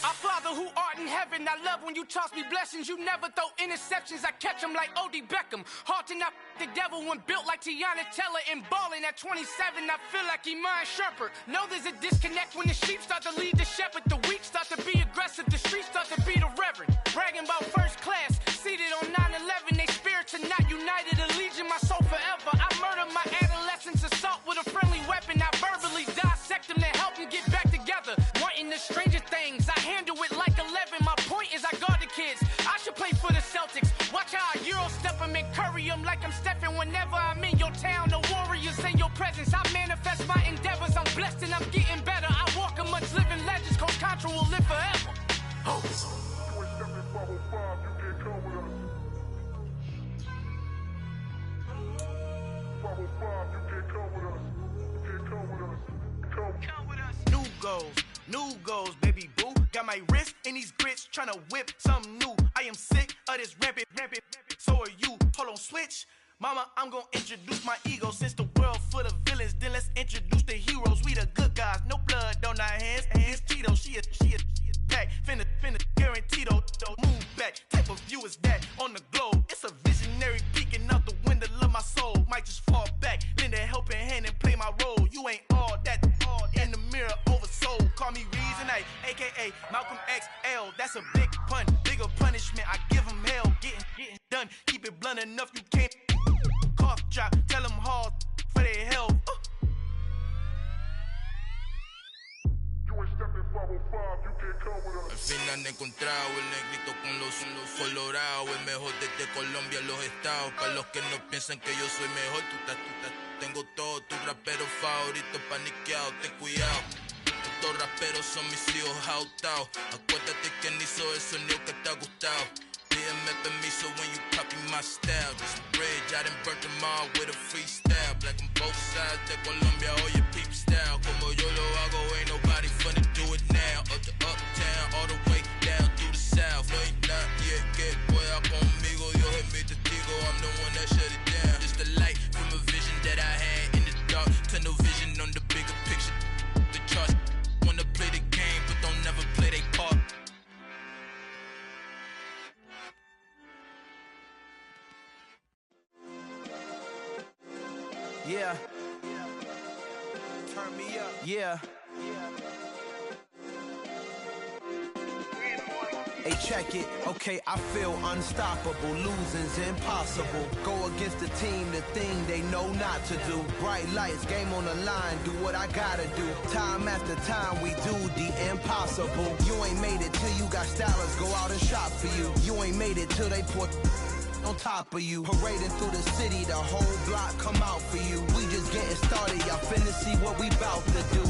Our Father who art in heaven, I love when you toss me blessings. You never throw interceptions, I catch them like O.D. Beckham. Hard to not the devil when built like Tiana Teller and balling at 27. I feel like Iman Shumpert. Know there's a disconnect when the sheep start to lead the shepherd. The weak start to be aggressive, the streets start to be the reverend. Bragging about first class, seated on 9/11. They spirits are not united, a legion, my soul forever. I murdered my adolescence, assault with a friendly weapon. I verbally dissect them to help them get back together. Wanting the stranger things, I handle it like 11. My point is I guard the kids. I should play for the Celtics. Watch how I Euro step them and curry them like I'm Stephen. Whenever I'm in your town, the Warriors in your presence. I manifest my endeavors. I'm blessed and I'm getting better. I walk amongst living legends. Coach Contra will live forever. Oh. New goals, baby boo. Got my wrist in these grits, tryna whip something new. I am sick of this rampant. So are you. Hold on, switch. Mama, I'm gonna introduce my ego. Since the world full of villains, then let's introduce the heroes. We the good guys, no blood on our hands. Hands Tito, she a pack. Finna guarantee though. Move back. Type of view is that on the globe? It's a visionary peeking out the window of my soul. Might just fall back, lend a helping hand and play my role. You ain't all that in the mirror oversold. Call me Reason A, aka Malcolm XL. That's a big pun, bigger punishment. I give him hell, getting done. Keep it blunt enough, you can't cough drop. Tell them hard for their health. Al fin han encontrado el negrito con los colorados, el mejor desde Colombia, los estados. Para los que no piensan que yo soy mejor, tengo todos tus raperos favoritos paniqueados, ten cuidado. Estos raperos son mis hijos jautados. Acuérdate que ni hizo el sonido que te ha gustado. Pídeme permiso when you copy my style. This bridge, I done burnt them all with a freestyle. Black on both sides de Colombia, oye peep style. Como yo lo hago, ain't nobody funny, do it now. Up to uptown, all the way down through the south. No hay nadie que pueda conmigo, Dios es mi testigo. I'm the one that shut it down. Just the light from a vision that I had in the dark. Tunnel vision on the bigger picture. The charts wanna play the game, but don't never play their part. Yeah. Turn me up. Yeah. Hey, check it. Okay, I feel unstoppable. Losing's impossible. Go against the team, the thing they know not to do. Bright lights, game on the line, do what I gotta do. Time after time, we do the impossible. You ain't made it till you got stylers go out and shop for you. You ain't made it till they put on top of you. Parading through the city, the whole block come out for you. We just getting started, y'all finna see what we bout to do.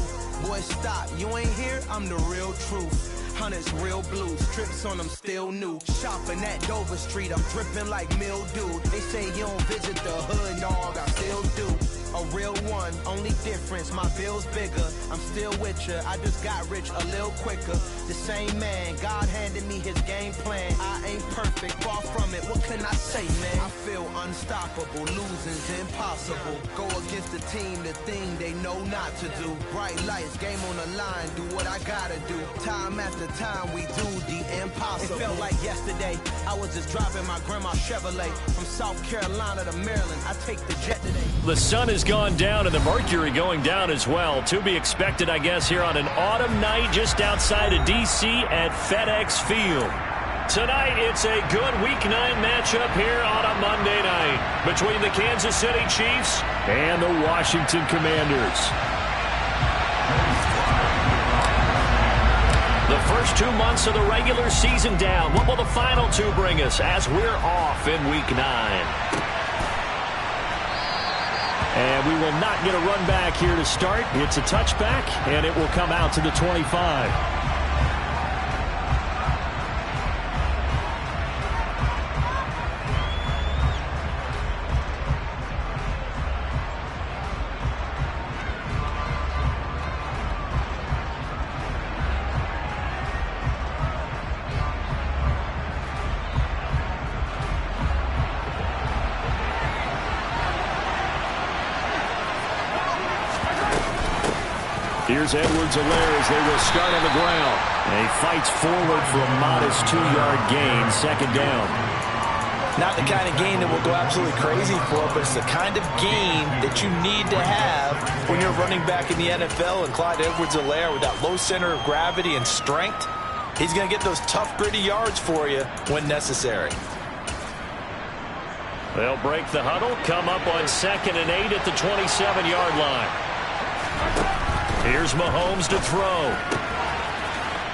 Boy, stop, you ain't here, I'm the real truth. Hunters, real blue, strips on them still new. Shopping at Dover Street, I'm dripping like mildew. They say you don't visit the hood, dog, I still do. A real one, only difference, my bill's bigger. I'm still with ya, I just got rich a little quicker. The same man, God handed me his game plan. I ain't perfect, far from it, what can I say, man? I feel unstoppable, losing's impossible. Go against the team, the thing they know not to do. Bright lights, game on the line, do what I gotta do. Time after time, we do the impossible. It felt like yesterday, I was just driving my grandma's Chevrolet. From South Carolina to Maryland, I take the jet today. The sun has gone down and the mercury going down as well. To be expected, I guess, here on an autumn night just outside of D.C. at FedEx Field. Tonight, it's a good Week 9 matchup here on a Monday night between the Kansas City Chiefs and the Washington Commanders. The first 2 months of the regular season down. What will the final two bring us as we're off in Week 9? And we will not get a run back here to start. It's a touchback, and it will come out to the 25. Here's Edwards-Helaire as they will start on the ground. And he fights forward for a modest 2-yard gain, second down. Not the kind of gain that will go absolutely crazy for, but it's the kind of gain that you need to have when you're running back in the NFL. And Clyde Edwards-Helaire, with that low center of gravity and strength, he's going to get those tough, gritty yards for you when necessary. They'll break the huddle, come up on 2nd and 8 at the 27-yard line. Here's Mahomes to throw.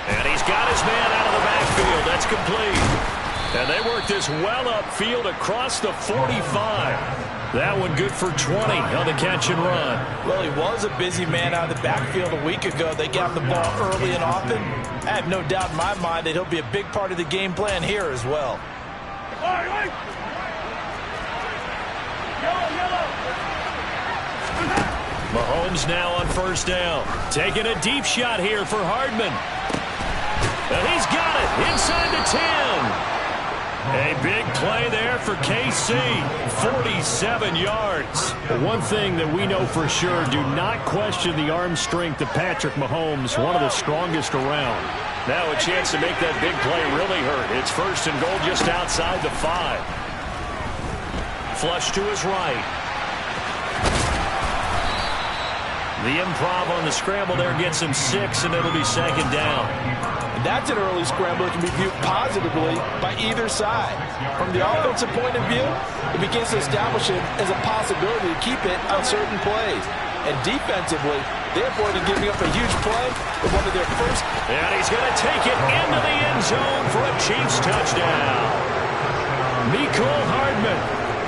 And he's got his man out of the backfield. That's complete. And they work this well upfield across the 45. That one good for 20 on the catch and run. Well, he was a busy man out of the backfield a week ago. They got the ball early and often. I have no doubt in my mind that he'll be a big part of the game plan here as well. Mahomes now on first down. Taking a deep shot here for Hardman. And he's got it inside the 10. A big play there for KC, 47 yards. One thing that we know for sure, do not question the arm strength of Patrick Mahomes, one of the strongest around. Now a chance to make that big play really hurt. It's 1st and goal just outside the 5. Flush to his right. The improv on the scramble there gets him 6, and it'll be 2nd down. That's an early scramble that can be viewed positively by either side. From the offensive point of view, it begins to establish it as a possibility to keep it on certain plays. And defensively, they avoided giving up a huge play with one of their first. And he's going to take it into the end zone for a Chiefs touchdown. Mecole Hardman,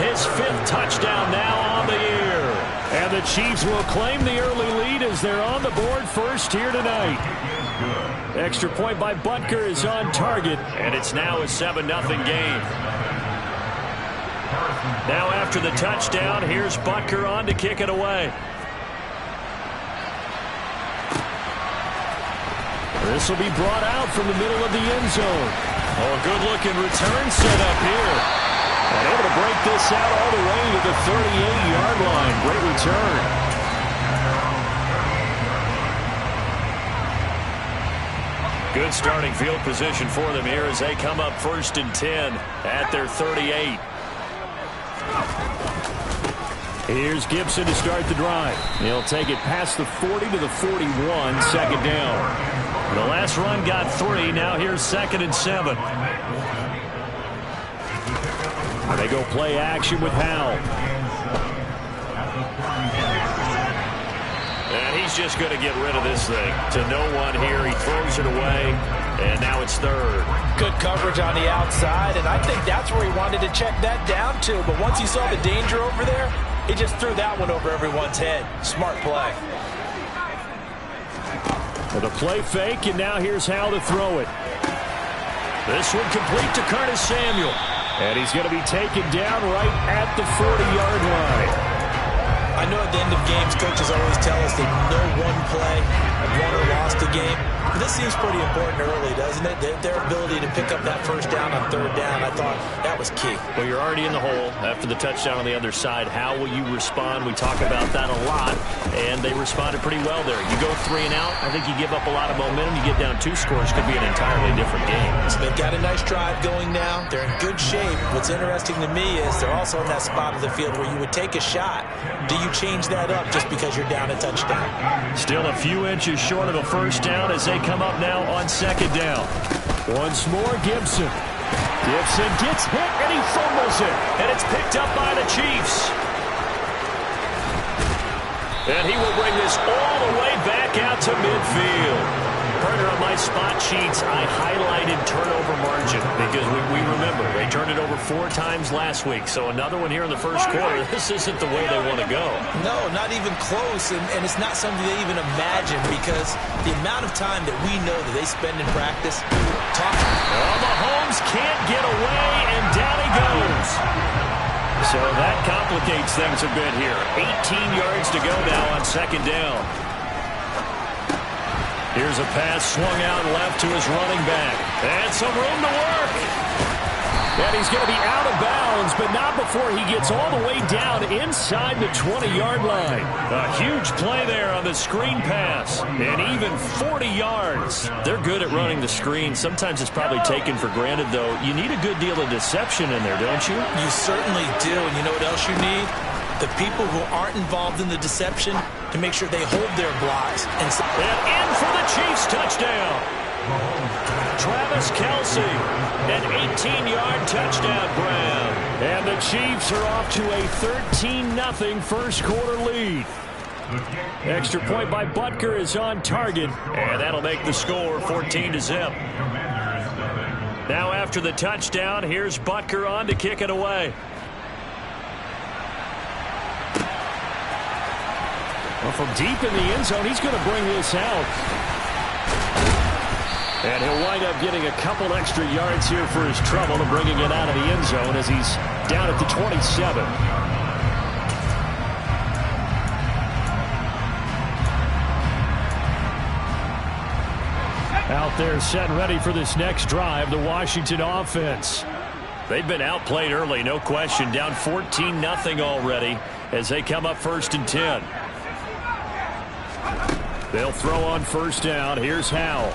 his 5th touchdown now on the year. And the Chiefs will claim the early lead as they're on the board first here tonight. Extra point by Butker is on target, and it's now a 7-0 game. Now after the touchdown, here's Butker on to kick it away. This will be brought out from the middle of the end zone. Oh, a good-looking return set up here. And able to break this out all the way to the 38-yard line. Great return. Good starting field position for them here as they come up 1st and 10 at their 38. Here's Gibson to start the drive. He'll take it past the 40 to the 41, 2nd down. The last run got 3. Now here's 2nd and 7. They go play action with Howell. And he's just going to get rid of this thing to no one here. He throws it away, and now it's 3rd. Good coverage on the outside, and I think that's where he wanted to check that down to. But once he saw the danger over there, he just threw that one over everyone's head. Smart play. With a play fake, and now here's Howell to throw it. This one complete to Curtis Samuel. And he's going to be taken down right at the 40-yard line. I know at the end of games, coaches always tell us that no one play won or lost a game. But this seems pretty important early, doesn't it? Their ability to pick up that first down on 3rd down, I thought that was key. Well, you're already in the hole after the touchdown on the other side. How will you respond? We talk about that a lot, and they responded pretty well there. You go 3 and out, I think you give up a lot of momentum. You get down 2 scores, could be an entirely different game. So they've got a nice drive going now. They're in good shape. What's interesting to me is they're also in that spot of the field where you would take a shot. Do you change that up just because you're down a touchdown? Still a few inches short of a first down as they come up now on 2nd down. Once more, Gibson. Gibson gets hit, and he fumbles it. And it's picked up by the Chiefs. And he will bring this all the way back out to midfield. Partner, on my spot sheets, I highlighted turnover margin because we remember they turned it over 4 times last week. So another one here in the first quarter. This isn't the way they want to go. No, not even close. And it's not something they even imagine because the amount of time that we know that they spend in practice. Mahomes can't get away, and down he goes. So that complicates things a bit here. 18 yards to go now on 2nd down. Here's a pass swung out left to his running back. And some room to work. And he's going to be out of bounds, but not before he gets all the way down inside the 20-yard line. A huge play there on the screen pass, and even 40 yards. They're good at running the screen. Sometimes it's probably taken for granted, though. You need a good deal of deception in there, don't you? You certainly do, and you know what else you need? The people who aren't involved in the deception to make sure they hold their blocks. And in for the Chiefs touchdown. Travis Kelce, an 18-yard touchdown grab. And the Chiefs are off to a 13-0 first quarter lead. Extra point by Butker is on target, and that'll make the score 14-0. Now after the touchdown, here's Butker on to kick it away. Well, from deep in the end zone, he's going to bring this out. And he'll wind up getting a couple extra yards here for his trouble and bringing it out of the end zone as he's down at the 27. Out there set ready for this next drive, the Washington offense. They've been outplayed early, no question. Down 14-0 already as they come up 1st and 10. They'll throw on first down. Here's Howell.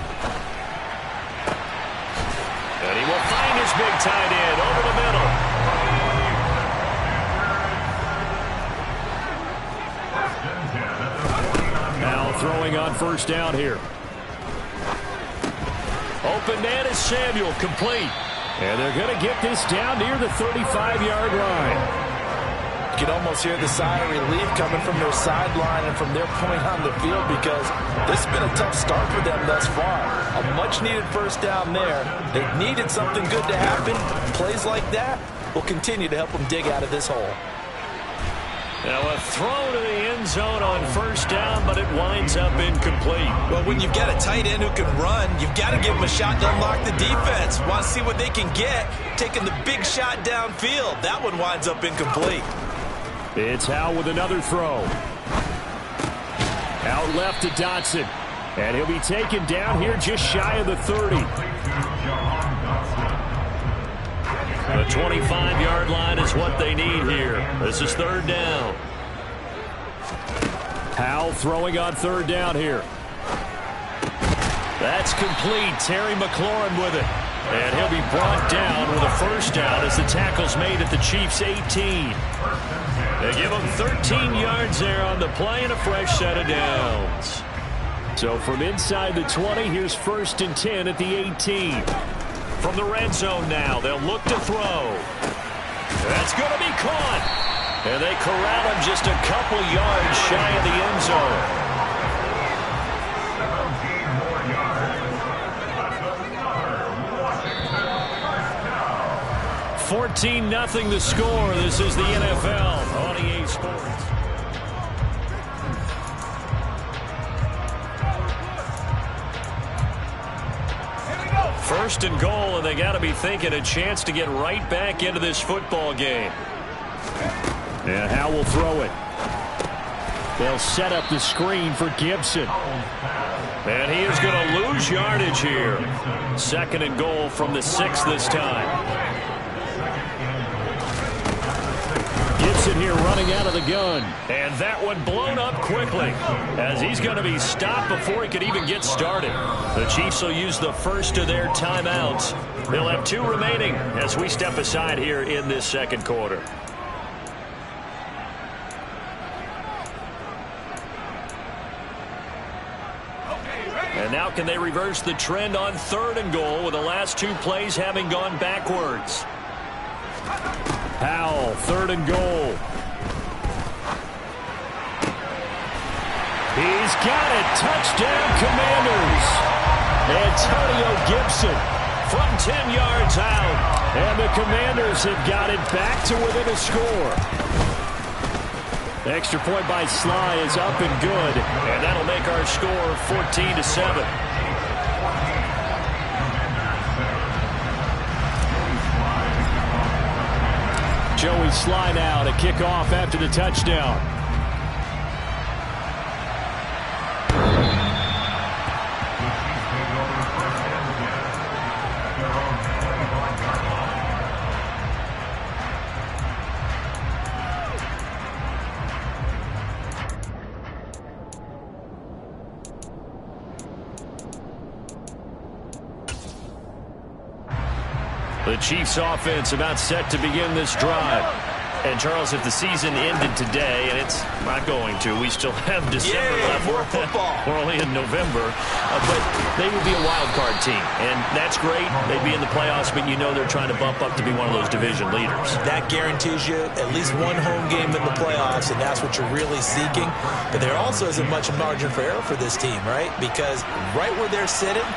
And he will find his big tight end over the middle. Now throwing on first down here. Open man is Samuel, complete. And they're going to get this down near the 35-yard line. You can almost hear the sigh of relief coming from their sideline and from their point on the field because this has been a tough start for them thus far. A much-needed first down there. They needed something good to happen. Plays like that will continue to help them dig out of this hole. Now a throw to the end zone on first down, but it winds up incomplete. Well, when you've got a tight end who can run, you've got to give them a shot to unlock the defense. Want to see what they can get, taking the big shot downfield. That one winds up incomplete. It's Howell with another throw. Out left to Dotson. And he'll be taken down here just shy of the 30. The 25-yard line is what they need here. This is third down. Howell throwing on third down here. That's complete. Terry McLaurin with it. And he'll be brought down with a first down as the tackle's made at the Chiefs' 18. They give him 13 yards there on the play and a fresh set of downs. So from inside the 20, here's 1st and 10 at the 18. From the red zone now, they'll look to throw. That's going to be caught. And they corral him just a couple yards shy of the end zone. 14-0 the score. This is the NFL on EA Sports. First and goal, and they got to be thinking a chance to get right back into this football game. And Howell will throw it. They'll set up the screen for Gibson. And he is going to lose yardage here. 2nd and goal from the 6 this time. Gibson here running out of the gun. And that one blown up quickly as he's going to be stopped before he could even get started. The Chiefs will use the first of their timeouts. They'll have 2 remaining as we step aside here in this second quarter. And now can they reverse the trend on 3rd and goal with the last 2 plays having gone backwards? Howell, 3rd and goal. He's got it. Touchdown, Commanders. Antonio Gibson from 10 yards out. And the Commanders have got it back to within a score. The extra point by Sly is up and good. And that'll make our score 14-7. Joey Sly now to kick off after the touchdown. The Chiefs offense about set to begin this drive. And, Charles, if the season ended today, and it's not going to, we still have December left. More football. We're only in November. But they would be a wild card team. And that's great. They'd be in the playoffs, but you know they're trying to bump up to be one of those division leaders. That guarantees you at least one home game in the playoffs, and that's what you're really seeking. But there also isn't much margin for error for this team, right? Because right where they're sitting,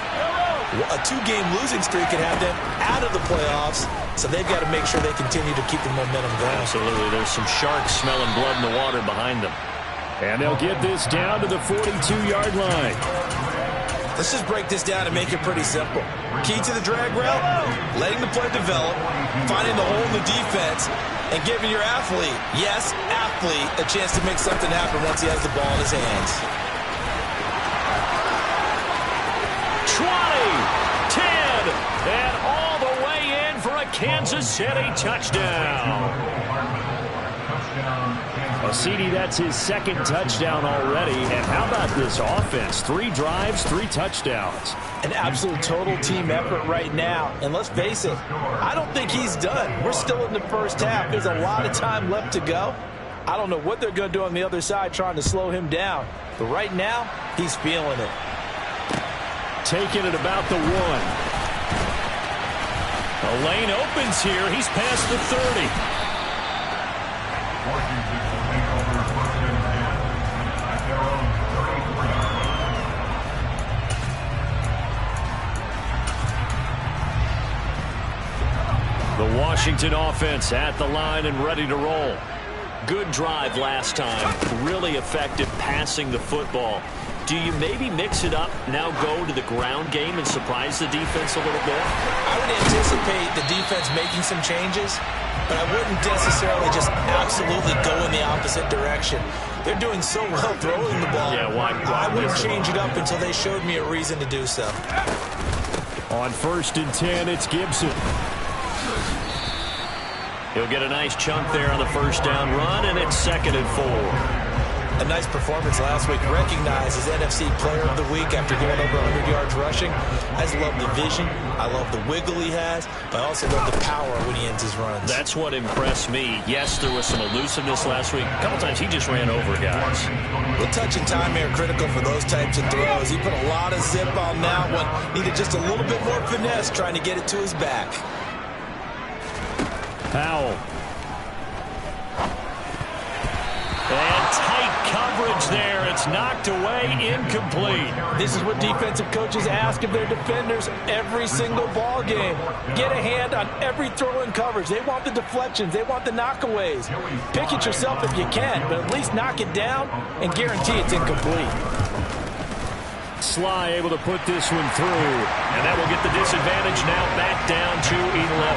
a 2-game losing streak could have them out of the playoffs, so they've got to make sure they continue to keep the momentum going. Absolutely. There's some sharks smelling blood in the water behind them. And they'll get this down to the 42-yard line. Let's just break this down and make it pretty simple. Key to the drag route, letting the play develop, finding the hole in the defense, and giving your athlete, yes, athlete, a chance to make something happen once he has the ball in his hands. 20, 10, and all the way in for a Kansas City touchdown. Well, CD, that's his second touchdown already. And how about this offense? 3 drives, 3 touchdowns. An absolute total team effort right now. And let's face it, I don't think he's done. We're still in the first half. There's a lot of time left to go. I don't know what they're going to do on the other side trying to slow him down. But right now, he's feeling it. Taking it about the 1. The lane opens here. He's past the 30. The Washington offense at the line and ready to roll. Good drive last time. Really effective passing the football. Do you maybe mix it up, now go to the ground game and surprise the defense a little bit? I would anticipate the defense making some changes, but I wouldn't necessarily just absolutely go in the opposite direction. They're doing so well throwing the ball. Yeah, why I wouldn't change it up until they showed me a reason to do so. On 1st and 10, it's Gibson. He'll get a nice chunk there on the first down run, and it's 2nd and 4. A nice performance last week. Recognized as NFC Player of the Week after going over 100 yards rushing. I just love the vision. I love the wiggle he has. But I also love the power when he ends his runs. That's what impressed me. Yes, there was some elusiveness last week. A couple times he just ran over guys. The touch and time are critical for those types of throws. He put a lot of zip on that one. Needed just a little bit more finesse trying to get it to his back. Powell. And tight coverage there. It's knocked away, incomplete. This is what defensive coaches ask of their defenders every single ball game. Get a hand on every throw in coverage. They want the deflections. They want the knockaways. Pick it yourself if you can, but at least knock it down and guarantee it's incomplete. Sly able to put this one through. And that will get the disadvantage now back down to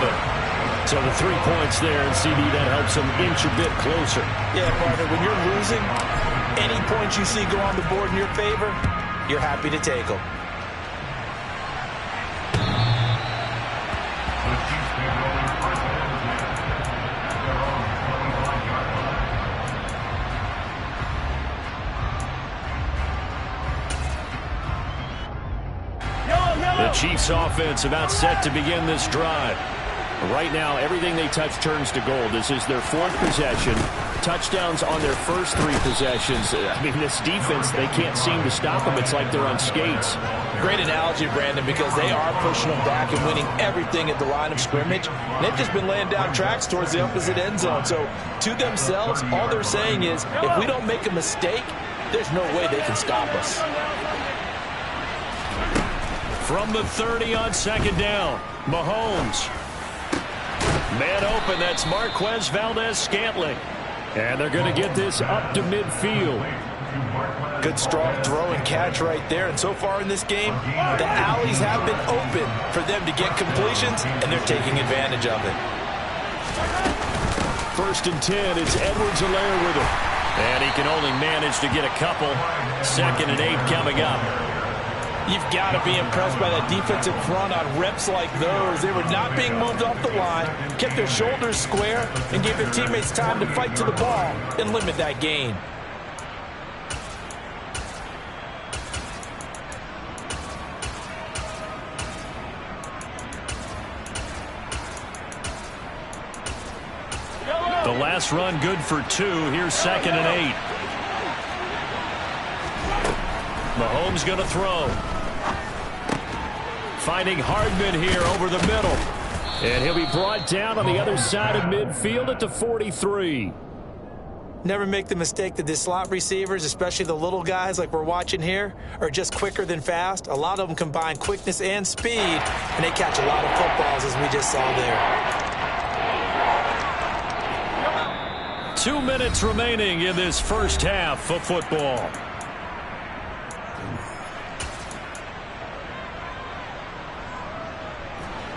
11. So the 3 points there, and CD, that helps them inch a bit closer. Yeah, partner, when you're losing, any points you see go on the board in your favor, you're happy to take them. The Chiefs offense about set to begin this drive. Right now, everything they touch turns to gold. This is their 4th possession. Touchdowns on their first 3 possessions. I mean, this defense, they can't seem to stop them. It's like they're on skates. Great analogy, Brandon, because they are pushing them back and winning everything at the line of scrimmage. And they've just been laying down tracks towards the opposite end zone. So, to themselves, all they're saying is, if we don't make a mistake, there's no way they can stop us. From the 30 on 2nd down, Mahomes. Man open, that's Marquez Valdez-Scantling. And they're going to get this up to midfield. Good strong throw and catch right there. And so far in this game, the alleys have been open for them to get completions, and they're taking advantage of it. 1st and 10, it's Edwards-Helaire with him. And he can only manage to get a couple. 2nd and 8 coming up. You've got to be impressed by that defensive front on reps like those. They were not being moved off the line, kept their shoulders square, and gave their teammates time to fight to the ball and limit that gain. last run good for 2. Here's 2nd and 8. Mahomes going to throw. Finding Hardman here over the middle. And he'll be brought down on the other side of midfield at the 43. Never make the mistake that the slot receivers, especially the little guys like we're watching here, are just quicker than fast. A lot of them combine quickness and speed, and they catch a lot of footballs, as we just saw there. 2 minutes remaining in this first half of football.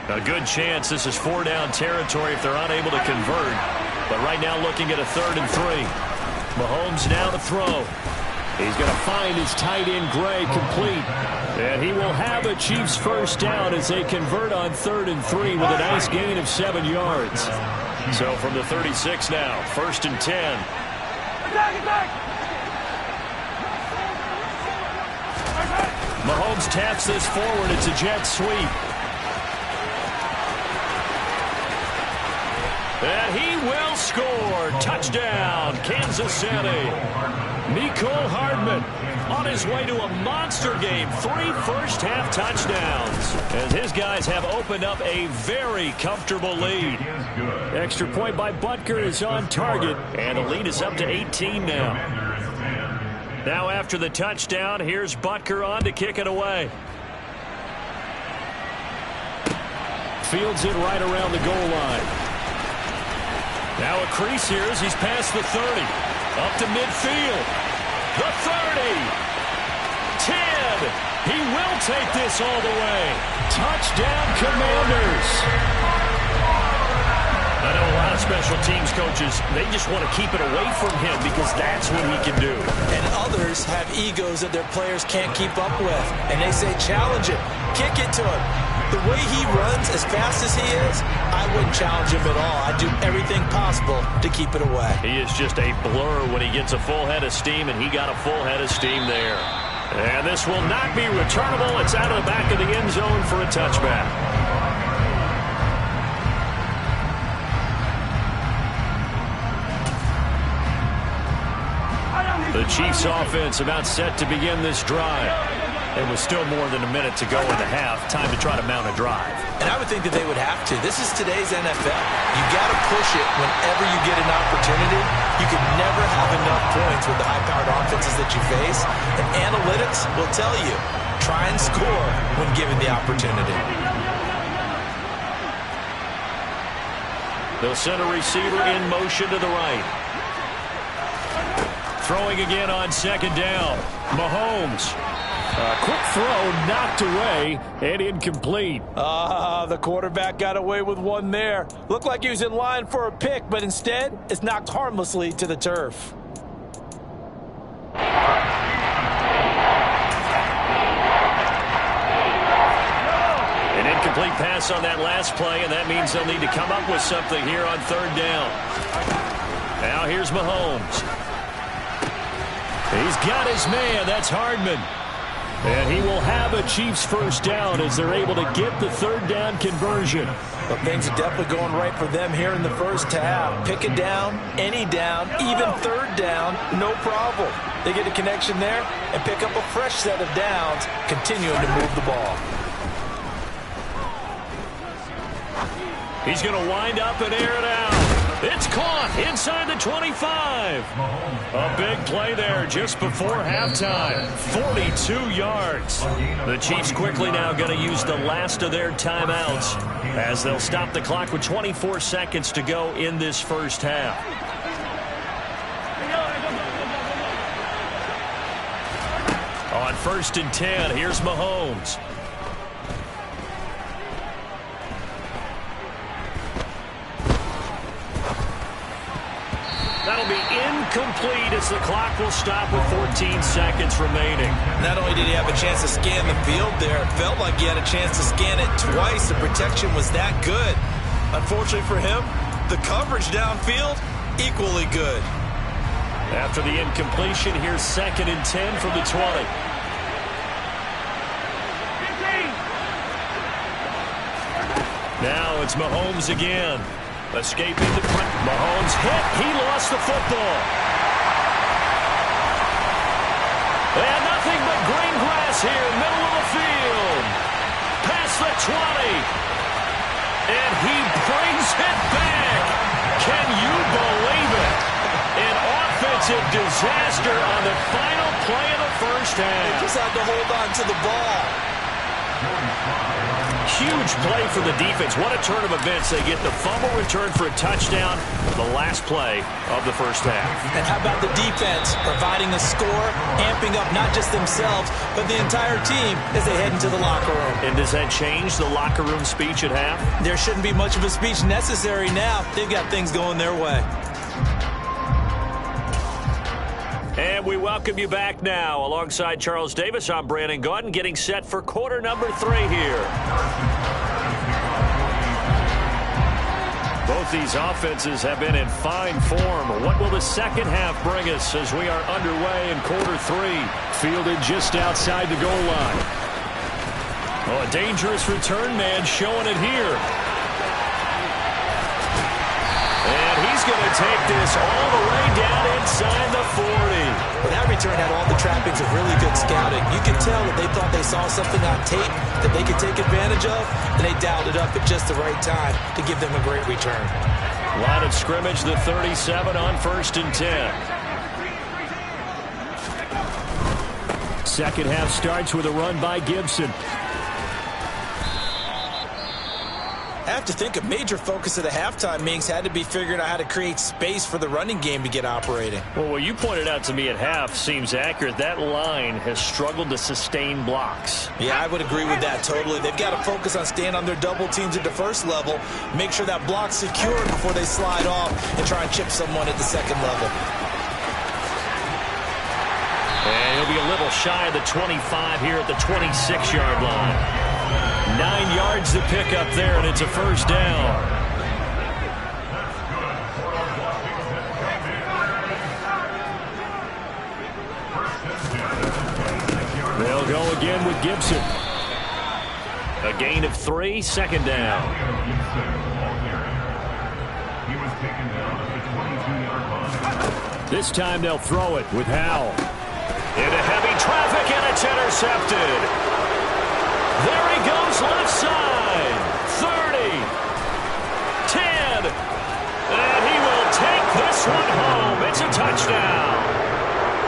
A good chance this is 4-down territory if they're unable to convert. But right now looking at a 3rd and 3. Mahomes now to throw. He's going to find his tight end Gray complete. And he will have a Chiefs first down as they convert on 3rd and 3 with a nice gain of 7 yards. So from the 36 now, 1st and 10. Mahomes taps this forward. It's a jet sweep. And he will score. Touchdown, Kansas City. Mecole Hardman on his way to a monster game. 3 first-half touchdowns. As his guys have opened up a very comfortable lead. Extra point by Butker is on target. And the lead is up to 18 now. Now after the touchdown, here's Butker on to kick it away. Fields it right around the goal line. Now a crease here as he's past the 30. Up to midfield. The 30. 10. He will take this all the way. Touchdown, Commanders. I know a lot of special teams coaches, they just want to keep it away from him because that's what he can do. And others have egos that their players can't keep up with. And they say, challenge it. Kick it to him. The way he runs as fast as he is, I wouldn't challenge him at all. I'd do everything possible to keep it away. He is just a blur when he gets a full head of steam, and he got a full head of steam there. And this will not be returnable. It's out of the back of the end zone for a touchback. The Chiefs offense about set to begin this drive. It was still more than a minute to go in the half. Time to try to mount a drive. And I would think that they would have to. This is today's NFL. You got to push it whenever you get an opportunity. You can never have enough points with the high-powered offenses that you face. And analytics will tell you, try and score when given the opportunity. They'll send a receiver in motion to the right. Throwing again on 2nd down. Mahomes. A quick throw knocked away and incomplete. The quarterback got away with one there. Looked like he was in line for a pick, but instead it's knocked harmlessly to the turf. An incomplete pass on that last play, and that means they'll need to come up with something here on 3rd down. Now here's Mahomes. He's got his man. That's Hardman. And he will have a Chiefs first down as they're able to get the 3rd down conversion. But things are definitely going right for them here in the first half. Pick a down, any down, even 3rd down, no problem. They get a connection there and pick up a fresh set of downs, continuing to move the ball. He's going to wind up and air it out. It's caught inside the 25. A big play there just before halftime. 42 yards. The Chiefs quickly now going to use the last of their timeouts as they'll stop the clock with 24 seconds to go in this first half. On 1st and 10, here's Mahomes. That'll be incomplete as the clock will stop with 14 seconds remaining. Not only did he have a chance to scan the field there, it felt like he had a chance to scan it twice. The protection was that good. Unfortunately for him, the coverage downfield, equally good. After the incompletion, here's 2nd and 10 from the 20. Now it's Mahomes again. Escaping the front. Mahomes hit. He lost the football. And nothing but green grass here, middle of the field. Past the 20. And he brings it back. Can you believe it? An offensive disaster on the final play of the first half. They just had to hold on to the ball. Huge play for the defense. What a turn of events. They get the fumble return for a touchdown, the last play of the first half. And how about the defense providing a score, amping up not just themselves, but the entire team as they head into the locker room. And does that change the locker room speech at half? There shouldn't be much of a speech necessary now. They've got things going their way. And we welcome you back now. Alongside Charles Davis, I'm Brandon Gaudin, getting set for quarter number 3 here. Both these offenses have been in fine form. What will the second half bring us as we are underway in quarter 3? Fielded just outside the goal line. Oh, a dangerous return man showing it here. And he's going to take this all the way down inside the 40. Well, that return had all the trappings of really good scouting. You could tell that they thought they saw something on tape that they could take advantage of, and they dialed it up at just the right time to give them a great return. Line of scrimmage, the 37 on 1st and 10. Second half starts with a run by Gibson. I have to think a major focus of the halftime meetings had to be figuring out how to create space for the running game to get operating. Well, what you pointed out to me at half seems accurate. That line has struggled to sustain blocks. Yeah, I would agree with that totally. They've got to focus on staying on their double teams at the first level, make sure that block's secured before they slide off and try and chip someone at the second level. And he'll be a little shy of the 25 here at the 26-yard line. 9 yards to pick up there, and it's a first down. They'll go again with Gibson. A gain of 3, second down. This time they'll throw it with Howell. Into heavy traffic, and it's intercepted. There he goes, left side. 30, 10, and he will take this one home. It's a touchdown.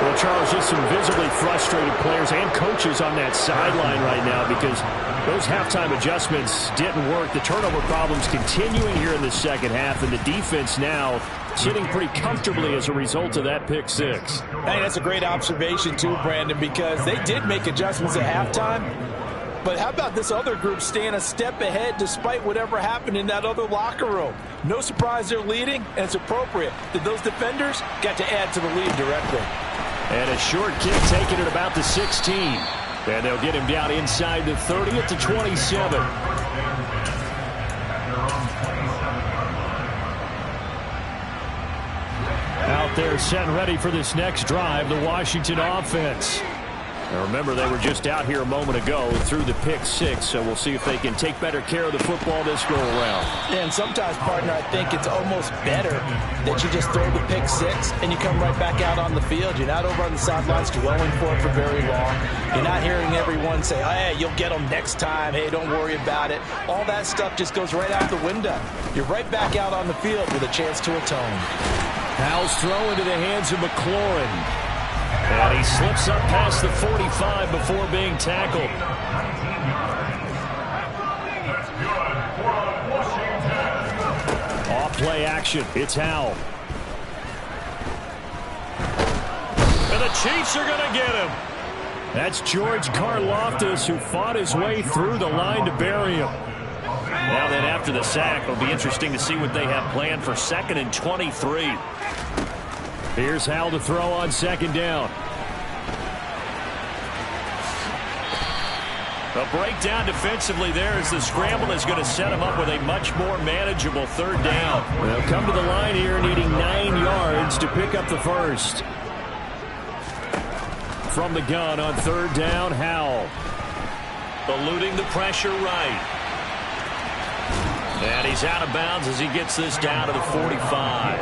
Well, Charles, just some visibly frustrated players and coaches on that sideline right now because those halftime adjustments didn't work. The turnover problems continuing here in the second half, and the defense now sitting pretty comfortably as a result of that pick 6. Hey, that's a great observation too, Brandon, because they did make adjustments at halftime. But how about this other group staying a step ahead despite whatever happened in that other locker room? No surprise they're leading, and it's appropriate that those defenders got to add to the lead directly. And a short kick taken at about the 16. And they'll get him down inside the 30 at the 27. Out there set and ready for this next drive, the Washington offense. Now remember, they were just out here a moment ago through the pick 6, so we'll see if they can take better care of the football this go-around. And sometimes, partner, I think it's almost better that you just throw the pick 6 and you come right back out on the field. You're not over on the sidelines dwelling for it for very long. You're not hearing everyone say, hey, you'll get them next time. Hey, don't worry about it. All that stuff just goes right out the window. You're right back out on the field with a chance to atone. Howell's throw into the hands of McLaurin. And he slips up past the 45 before being tackled. Off play action. It's Howell. And the Chiefs are going to get him. That's George Karlaftis, who fought his way through the line to bury him. Now then, after the sack, it'll be interesting to see what they have planned for 2nd and 23. Here's Howell to throw on 2nd down. A breakdown defensively there as the scramble is going to set him up with a much more manageable 3rd down. They'll come to the line here needing 9 yards to pick up the first. From the gun on 3rd down, Howell. Eluding the pressure right. And he's out of bounds as he gets this down to the 45.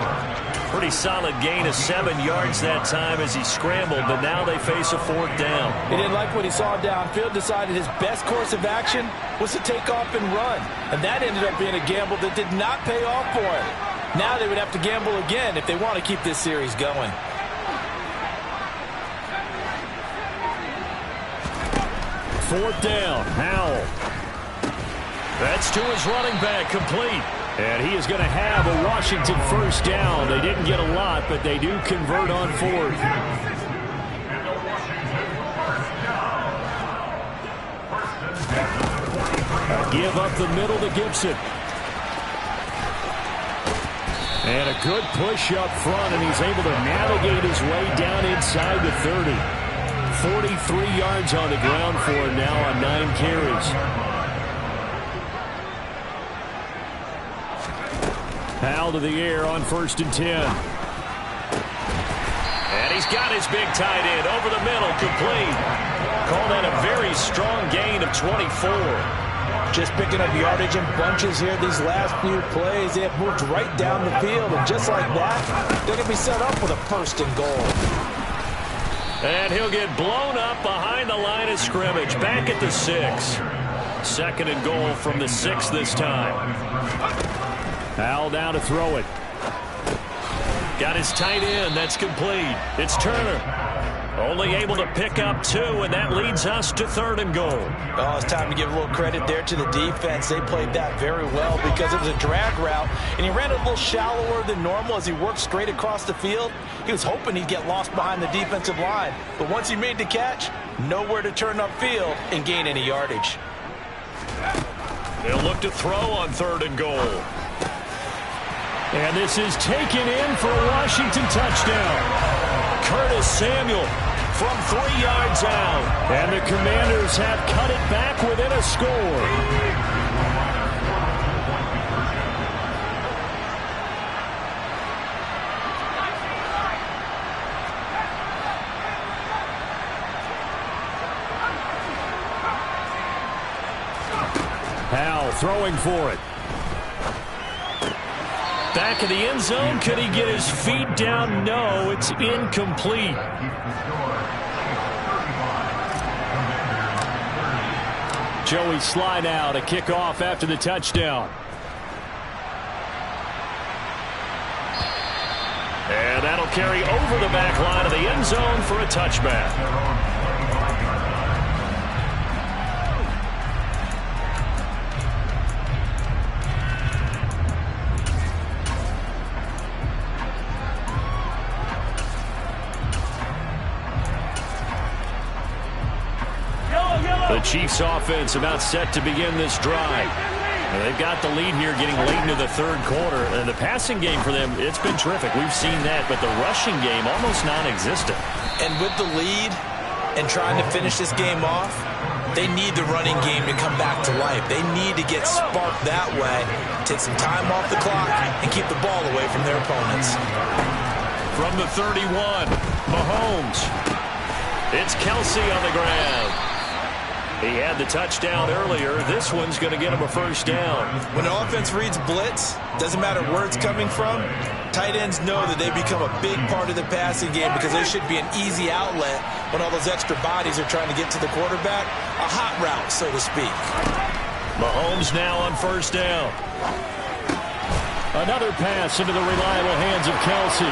Pretty solid gain of 7 yards that time as he scrambled, but now they face a 4th down. He didn't like what he saw downfield, decided his best course of action was to take off and run. And that ended up being a gamble that did not pay off for him. Now they would have to gamble again if they want to keep this series going. Fourth down, Howell. That's to his running back, complete. And he is going to have a Washington first down. They didn't get a lot, but they do convert on 4th. Give up the middle to Gibson. And a good push up front, and he's able to navigate his way down inside the 30. 43 yards on the ground for him now on 9 carries. Howell to the air on 1st and 10. And he's got his big tight end over the middle, complete. Call that a very strong gain of 24. Just picking up yardage in bunches here these last few plays. They have moved right down the field, and just like that, they're going to be set up with a 1st and goal. And he'll get blown up behind the line of scrimmage, back at the 6. 2nd and goal from the 6 this time. Howell down to throw it. Got his tight end. That's complete. It's Turner. Only able to pick up 2, and that leads us to 3rd and goal. Oh, it's time to give a little credit there to the defense. They played that very well because it was a drag route, and he ran a little shallower than normal as he worked straight across the field. He was hoping he'd get lost behind the defensive line, but once he made the catch, nowhere to turn upfield and gain any yardage. They'll look to throw on 3rd and goal. And this is taken in for a Washington touchdown. Curtis Samuel from 3 yards out. And the Commanders have cut it back within a score. Howell throwing for it. Back of the end zone. Could he get his feet down? No, it's incomplete. Joey slide out, a kickoff after the touchdown. And that'll carry over the back line of the end zone for a touchback. The Chiefs offense about set to begin this drive. And they've got the lead here getting late into the 3rd quarter. And the passing game for them, it's been terrific. We've seen that, but the rushing game almost non-existent. And with the lead and trying to finish this game off, they need the running game to come back to life. They need to get sparked that way, take some time off the clock, and keep the ball away from their opponents. From the 31, Mahomes. It's Kelsey on the ground. He had the touchdown earlier. This one's going to get him a first down. When the offense reads blitz, doesn't matter where it's coming from, tight ends know that they become a big part of the passing game because there should be an easy outlet when all those extra bodies are trying to get to the quarterback. A hot route, so to speak. Mahomes now on first down. Another pass into the reliable hands of Kelsey.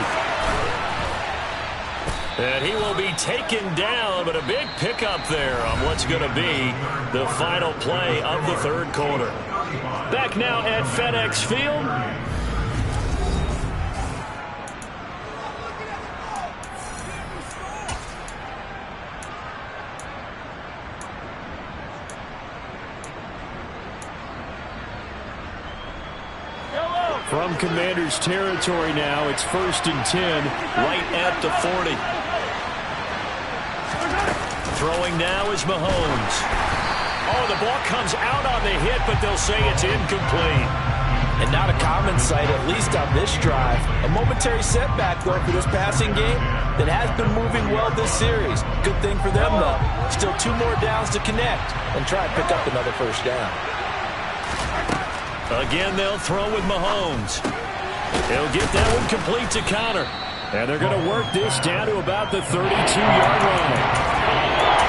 And he will be taken down, but a big pickup there on what's going to be the final play of the 3rd quarter. Back now at FedEx Field. From Commanders territory now, it's 1st and 10, right at the 40. Throwing now is Mahomes. Oh, the ball comes out on the hit, but they'll say it's incomplete. And not a common sight, at least on this drive. A momentary setback, though, for this passing game that has been moving well this series. Good thing for them, though. Still 2 more downs to connect and try and pick up another first down. Again, they'll throw with Mahomes. He'll get that one complete to Conner. And they're going to work this down to about the 32-yard line.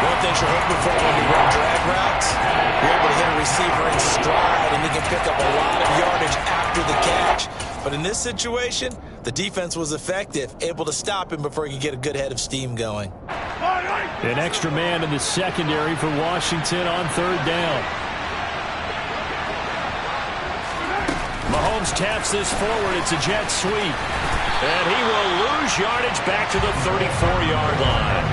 One thing you're hoping for when you run drag routes, you're able to hit a receiver in stride, and he can pick up a lot of yardage after the catch. But in this situation, the defense was effective, able to stop him before he could get a good head of steam going. An extra man in the secondary for Washington on third down. Mahomes taps this forward. It's a jet sweep. And he will lose yardage back to the 34-yard line.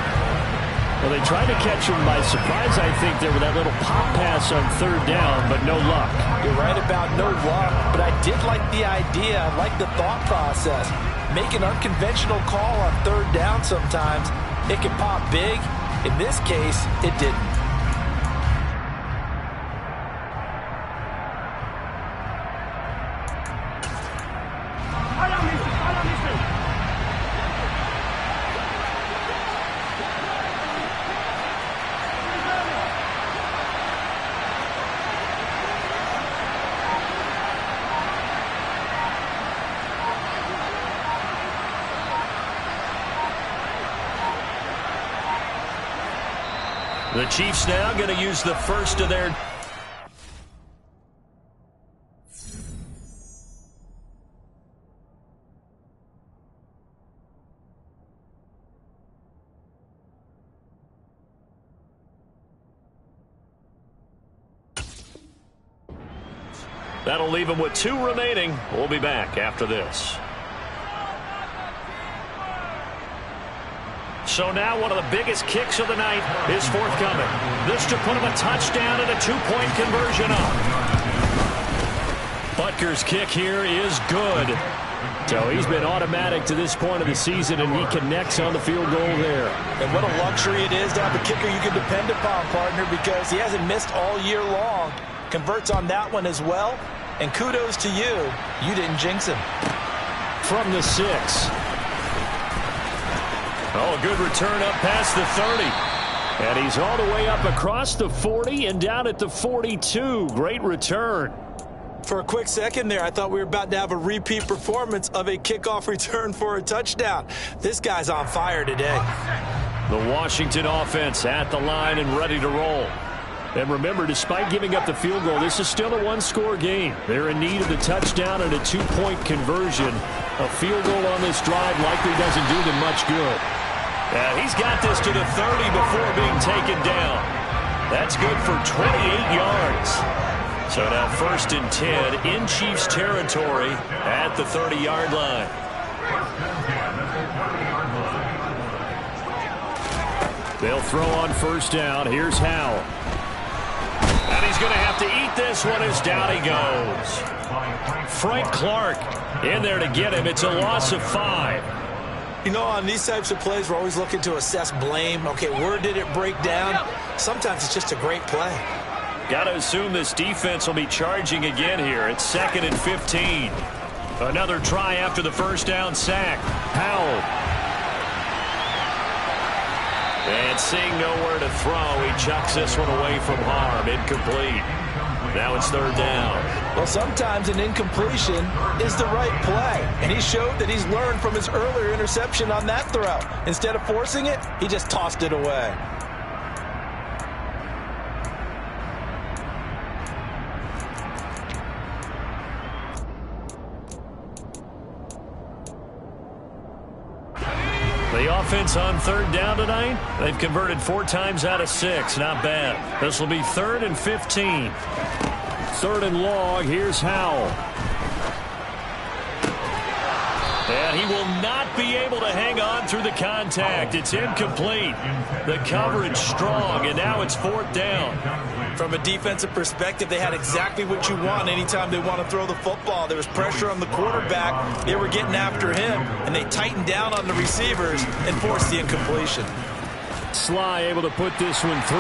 Well, they tried to catch him by surprise, I think, there with that little pop pass on third down, but no luck. You're right about no luck, but I did like the idea. I like the thought process. Make an unconventional call on third down sometimes. It can pop big. In this case, it didn't. The Chiefs now going to use the first of their... That'll leave them with 2 remaining. We'll be back after this. So now one of the biggest kicks of the night is forthcoming. This to put him a touchdown and a 2-point conversion up. Butker's kick here is good. So he's been automatic to this point of the season, and he connects on the field goal there. And what a luxury it is to have a kicker you can depend upon, partner, because he hasn't missed all year long. Converts on that one as well. And kudos to you. You didn't jinx him. From the 6. Oh, good return up past the 30. And he's all the way up across the 40 and down at the 42. Great return. For a quick second there, I thought we were about to have a repeat performance of a kickoff return for a touchdown. This guy's on fire today. The Washington offense at the line and ready to roll. And remember, despite giving up the field goal, this is still a one-score game. They're in need of the touchdown and a 2-point conversion. A field goal on this drive likely doesn't do them much good. He's got this to the 30 before being taken down. That's good for 28 yards. So now 1st and 10 in Chiefs territory at the 30-yard line. They'll throw on 1st down. Here's Howell. And he's going to have to eat this one as down he goes. Frank Clark in there to get him. It's a loss of 5. You know, on these types of plays, we're always looking to assess blame. Okay, where did it break down? Sometimes it's just a great play. Got to assume this defense will be charging again here. It's 2nd and 15. Another try after the 1st down sack. Howell. And seeing nowhere to throw, he chucks this one away from harm. Incomplete. Now it's 3rd down. Well, sometimes an incompletion is the right play. And he showed that he's learned from his earlier interception on that throw. Instead of forcing it, he just tossed it away. The offense on 3rd down tonight, they've converted 4 times out of 6. Not bad. This will be 3rd and 15. 3rd and long. Here's Howell. And he will not be able to hang on through the contact. It's incomplete. The coverage strong, and now it's 4th down. From a defensive perspective, they had exactly what you want anytime they want to throw the football. There was pressure on the quarterback. They were getting after him, and they tightened down on the receivers and forced the incompletion. Sly able to put this one through,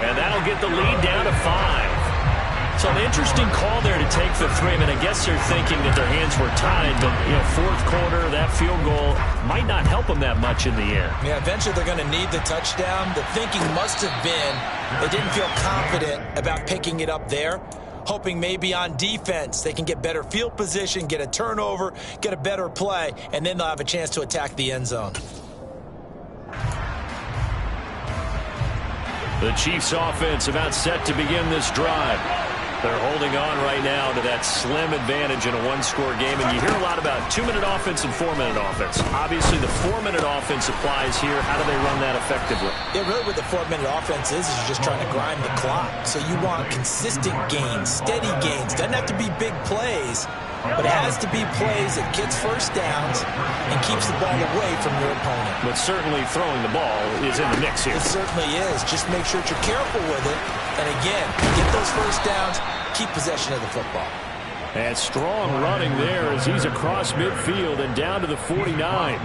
and that'll get the lead down to 5. So an interesting call there to take the 3. I mean, I guess they're thinking that their hands were tied, but, you know, 4th quarter, that field goal might not help them that much in the end. Yeah, eventually they're going to need the touchdown. The thinking must have been they didn't feel confident about picking it up there. hoping maybe on defense they can get better field position, get a turnover, get a better play, and then they'll have a chance to attack the end zone. The Chiefs offense about set to begin this drive. They're holding on right now to that slim advantage in a one-score game. And you hear a lot about 2-minute offense and 4-minute offense. Obviously, the 4-minute offense applies here. How do they run that effectively? Yeah, really what the 4-minute offense is you're just trying to grind the clock. So you want consistent gains, steady gains. Doesn't have to be big plays, but it has to be plays that gets first downs and keeps the ball away from your opponent. But certainly throwing the ball is in the mix here. It certainly is. Just make sure that you're careful with it. And again, get those first downs, keep possession of the football. And strong running there as he's across midfield and down to the 49.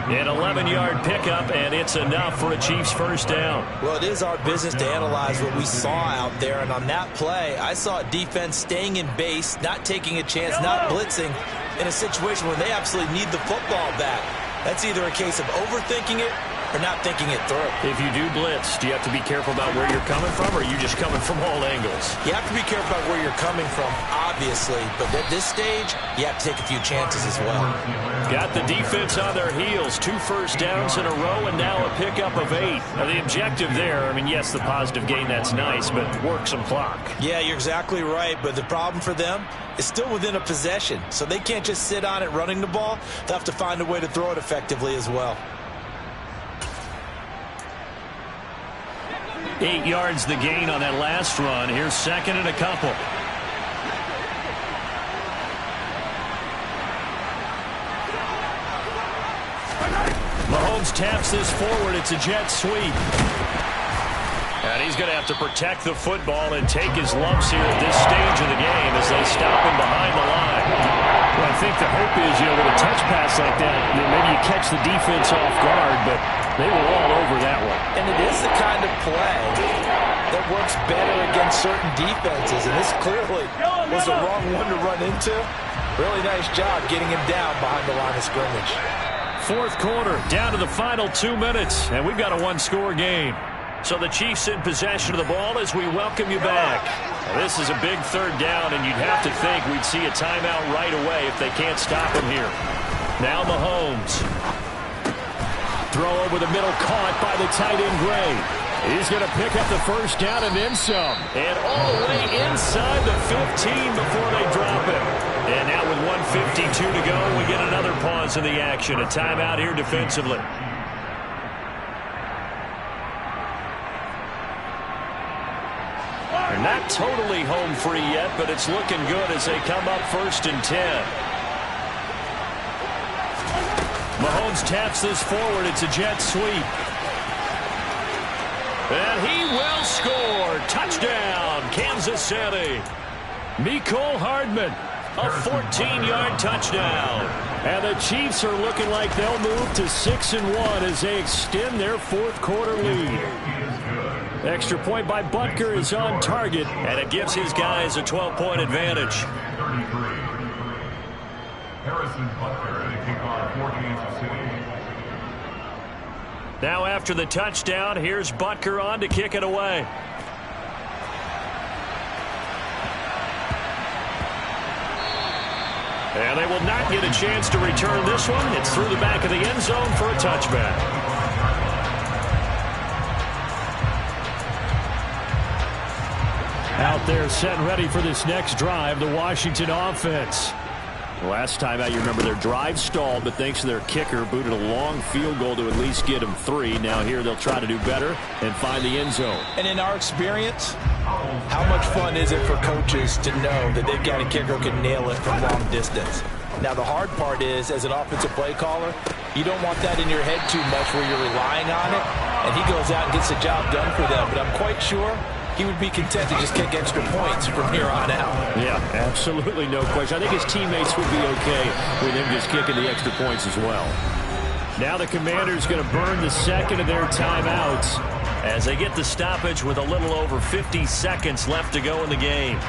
An 11-yard pickup, and it's enough for a Chiefs first down. Well, it is our business to analyze what we saw out there. And on that play, I saw a defense staying in base, not taking a chance, not blitzing in a situation where they absolutely need the football back. That's either a case of overthinking it or not thinking it through. If you do blitz, do you have to be careful about where you're coming from, or are you just coming from all angles? You have to be careful about where you're coming from, obviously. But at this stage, you have to take a few chances as well. Got the defense on their heels. 2 first downs in a row, and now a pickup of 8. Now, the objective there, I mean, yes, the positive gain, that's nice, but work some clock. Yeah, you're exactly right. But the problem for them is still within a possession. So they can't just sit on it running the ball. They'll have to find a way to throw it effectively as well. 8 yards the gain on that last run. Here's second and a couple. Mahomes taps this forward. It's a jet sweep. And he's going to have to protect the football and take his lumps here at this stage of the game as they stop him behind the line. Well, I think the hope is, with a touch pass like that, maybe you catch the defense off guard, but they were all over that one. And it is the kind of play that works better against certain defenses, and this clearly was the wrong one to run into. Really nice job getting him down behind the line of scrimmage. Fourth quarter, down to the final 2 minutes, and we've got a one-score game. So the Chiefs in possession of the ball as we welcome you back. Now, this is a big third down, and you'd have to think we'd see a timeout right away if they can't stop him here. Now Mahomes. Throw over the middle, caught by the tight end Gray. He's going to pick up the first down and then some. And all the way inside the 15 before they drop him. And now with 1:52 to go, we get another pause in the action. A timeout here defensively. They're not totally home free yet, but it's looking good as they come up 1st and 10. Mahomes taps this forward. It's a jet sweep. And he will score. Touchdown, Kansas City. Mecole Hardman, a 14-yard touchdown. And the Chiefs are looking like they'll move to 6-1 as they extend their fourth quarter lead. Extra point by Butker is on target, and it gives his guys a 12-point advantage. Harrison Butker at a kickoff for Kansas City. Now after the touchdown, here's Butker on to kick it away. And they will not get a chance to return this one. It's through the back of the end zone for a touchback. Out there set ready for this next drive, the Washington offense. Last time out, you remember their drive stalled, but thanks to their kicker, booted a long field goal to at least get them 3. Now here they'll try to do better and find the end zone. And in our experience, how much fun is it for coaches to know that they've got a kicker who can nail it from long distance? Now the hard part is, as an offensive play caller, you don't want that in your head too much where you're relying on it, and he goes out and gets the job done for them. But I'm quite sure he would be content to just kick extra points from here on out. Yeah, absolutely no question. I think his teammates would be okay with him just kicking the extra points as well. Now the Commanders going to burn the second of their timeouts as they get the stoppage with a little over 50 seconds left to go in the game.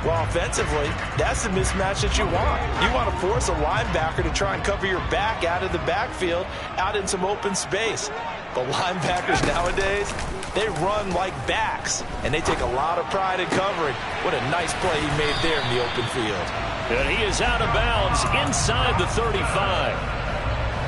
Well, offensively, that's the mismatch that you want. You want to force a linebacker to try and cover your back out of the backfield, out in some open space. But linebackers nowadays, they run like backs, and they take a lot of pride in covering. What a nice play he made there in the open field. And he is out of bounds inside the 35.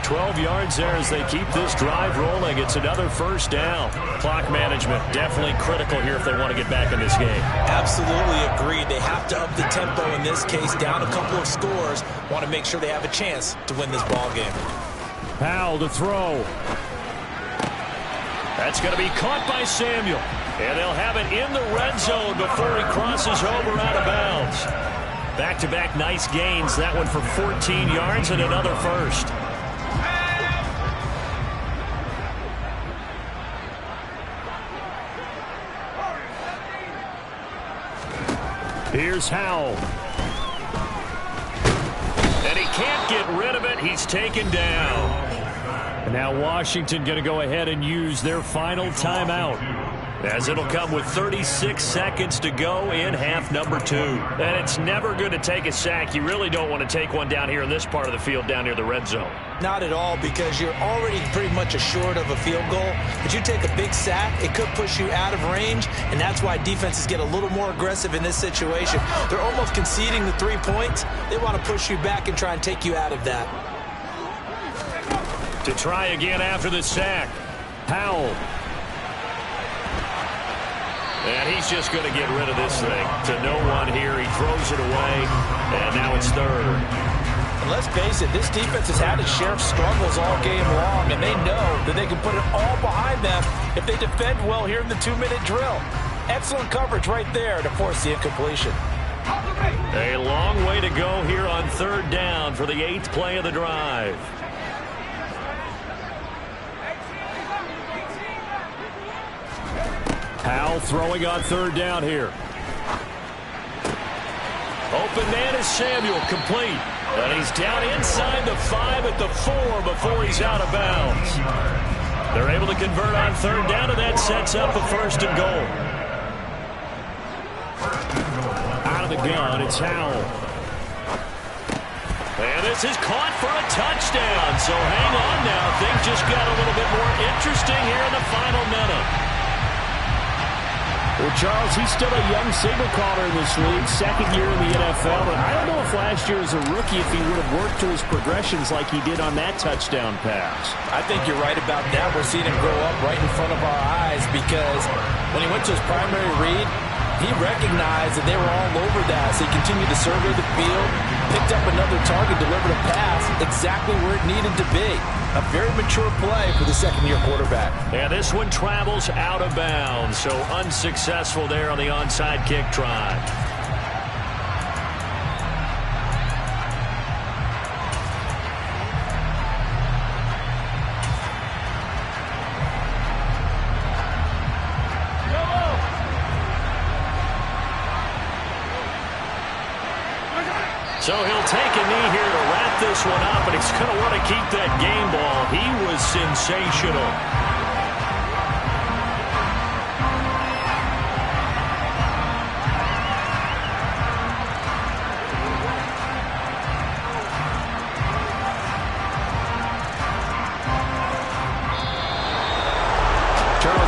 12 yards there as they keep this drive rolling. It's another first down. Clock management definitely critical here if they want to get back in this game. Absolutely agreed. They have to up the tempo in this case, down a couple of scores. Want to make sure they have a chance to win this ball game. Powell to throw. That's going to be caught by Samuel. And they'll have it in the red zone before he crosses over out of bounds. Back-to-back nice gains. That one for 14 yards and another first. Here's Howell. And he can't get rid of it. He's taken down. And now Washington going to go ahead and use their final timeout, as it'll come with 36 seconds to go in half number 2. And it's never going to take a sack. You really don't want to take one down here in this part of the field down near the red zone. Not at all, because you're already pretty much assured of a field goal. But you take a big sack, it could push you out of range, and that's why defenses get a little more aggressive in this situation. They're almost conceding the 3 points. They want to push you back and try and take you out of that. To try again after the sack, Powell. And he's just going to get rid of this thing to no one here. He throws it away, and now it's third. And let's face it, this defense has had its share of struggles all game long, and they know that they can put it all behind them if they defend well here in the 2-minute drill. Excellent coverage right there to force the incompletion. A long way to go here on third down for the 8th play of the drive. Powell throwing on third down here. Open man is Samuel, complete. And he's down inside the 5 at the 4 before he's out of bounds. They're able to convert on third down, and that sets up a first and goal. Out of the gun, it's Howell. And this is caught for a touchdown. So hang on now. Things just got a little bit more interesting here in the final minute. Well, Charles, he's still a young signal caller in this league, second year in the NFL. But I don't know if last year as a rookie, if he would have worked to his progressions like he did on that touchdown pass. I think you're right about that. We're seeing him grow up right in front of our eyes, because when he went to his primary read, he recognized that they were all over that. So he continued to survey the field, picked up another target, delivered a pass exactly where it needed to be. A very mature play for the second-year quarterback. And this one travels out of bounds, so unsuccessful there on the onside kick try. So he'll take a knee here to wrap this one up, and he's going to want to keep that game ball. He was sensational.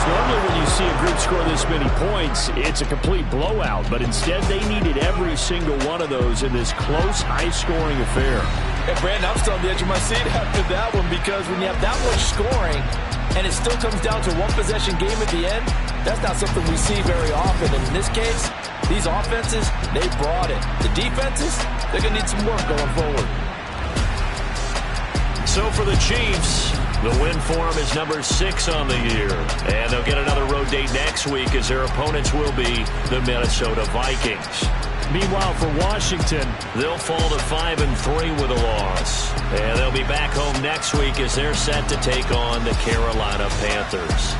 Normally when you see a group score this many points, it's a complete blowout. But instead, they needed every single one of those in this close, high-scoring affair. Hey, Brandon, I'm still on the edge of my seat after that one, because when you have that much scoring and it still comes down to one-possession game at the end, that's not something we see very often. And in this case, these offenses, they brought it. The defenses, they're going to need some work going forward. So for the Chiefs, the win for them is number 6 on the year. And they'll get another road date next week, as their opponents will be the Minnesota Vikings. Meanwhile, for Washington, they'll fall to 5-3 with a loss. And they'll be back home next week as they're set to take on the Carolina Panthers.